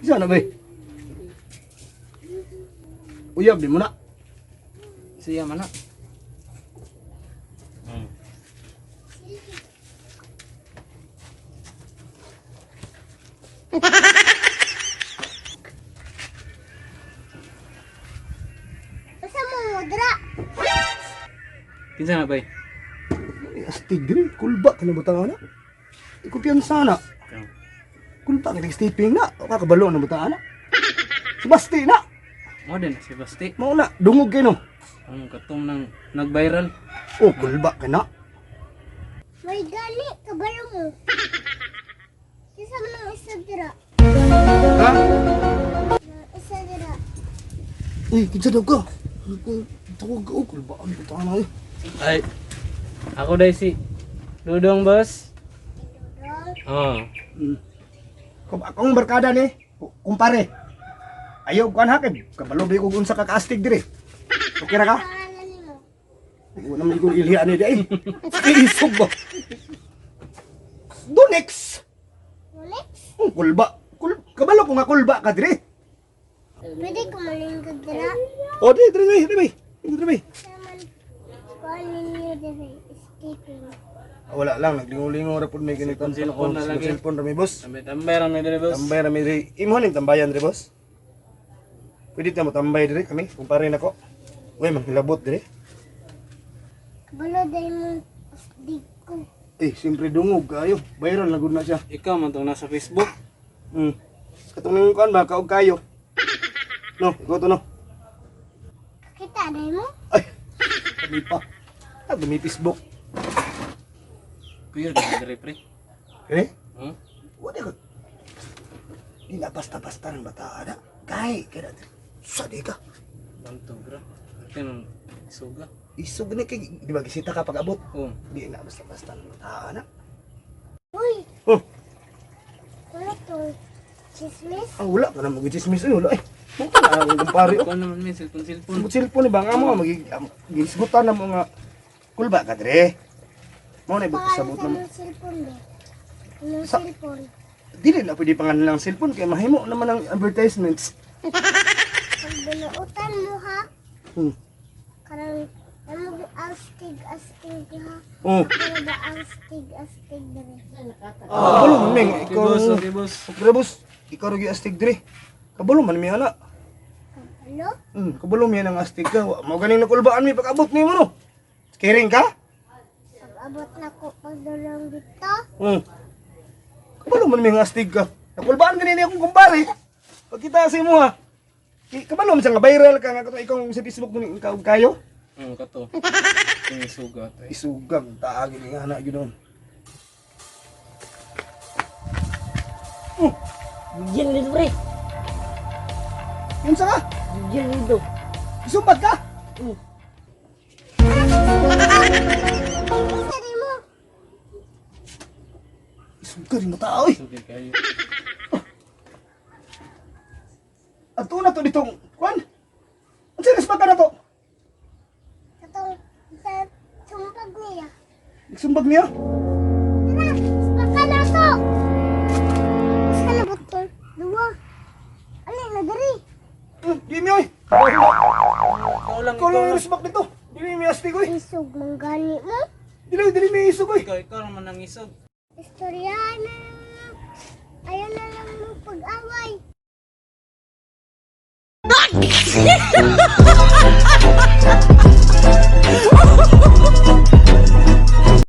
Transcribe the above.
Isa na ba? Uyab di mo na. Siya mana? Basta mo mudra. Kinsa na bay? Astig diri, kulba ka na butang ana. Ikupiyansa na. Kulba ka stepping na. Kakabalo na butang ana. Basti na. Mo din si Basti. Mao na, dungog kay no. Ang katong nang nag-viral. Oh, kulba ka na. May gani, kabalo mo. Kisa mo ng isa dira. Ha? Isa dira. Uy, kinsa daw ka? Tawag ka, kulba ka butang ana. Ay. Ako dai si Dudong, boss. Oh. Kung akong barkada ni, kumpare. Ayaw kuan hakid, kabalo ba ko unsa ka kaastig diri. Okay ra ka? Pangalan nimo. Wala man ko ilihan ni dai. Isog ba? Donex. Rolex? Kulba. Kabalo ko nga kulba ka diri. Pwede ko malingkod dira. O di diri. Saman, kuhaan ninyo dira. Escaping. Wala lang, naglingaw-lingaw ra pud may ganitong Cellphone na lagi. Cellphone ra may boss. Tambay ra may diri, boss. Tambay ra may diri. Imo ning tambayan diri boss. Pwede ta mo tambay diri kami, kumpare nako. Uy, manghilabot diri. Kabalo dahil mo asdig ko. Eh, siyempre dungog kayo. Viral na gud na siya. Ikaw man tong nasa Facebook. Katong ning kuan ba kaog kayo. No, ikaw to no. Kita dahil mo? Ay. Kami pa. Dumi Facebook. Pure diri, pre. Eh? Hmm? Wala ka. Di na basta-basta ng bata na. Kay, kaya natin. Sadi ka. Bantu, bro. Kinang suga. Isog na kay, di ba gisita ka pag abot? Oh. Di na basta-basta ng bata na. Uy, Oh, ano to? Chismis? wala ka na mag-chismis. Wala eh. Buka na ang kumpare. Ako naman may cellphone. Cellphone ni ba nga mo, mag-gisgutan na mga kulba ka dire. Mo na ibig Pangalan sabot sa na mo. mong cellphone ba? Anong Sa- cellphone? Dili na pwede pangalan lang cellphone kay mahimo naman ang advertisements. Pag binuutan mo ha, Hmm. karang ano ba astig ha? Oh. Ano ba astig dere? Kabalo man ming Okay, boss. ikaw. Okay, boss. Okay, boss. Ikaw ro gi astig dire. Kabalo man mi ana. Ano? Kabalo mi ang astig ka. Wa mo ganing nakulbaan mi pag abot nimo no. Kiring ka? Pag abot na ko pagdulong dito, Kabalo man mi ang astig ka. Nakulbaan ganini akong kumpare. Pag kita sa imo ha. Kabalo man siya nga viral ka nga katong ikaw sa Facebook mo ikaw kayo. Kato. Yung suga to. Isugang taagi ni nga na gyud. Diyan dito pre. Yun sa ka? Diyan dito. Isumbat ka? isa mo. Isugang mo tao eh. Sugi kayo. Ato na to ditong kwan. Ang sinas ba ka na to? Katong sa sumpag niya. Nagsumbag niya? Tara, baka na to. Isa na butol. Dua. Alin na diri. Di mi oy. Ikaw lang. Ikaw lang yung resbak dito. Dili mi astig oy. Isog manggani mo. Dili mi isog oy. Ikaw naman ang isog. Istorya na. Ayaw na lang mo pag-away.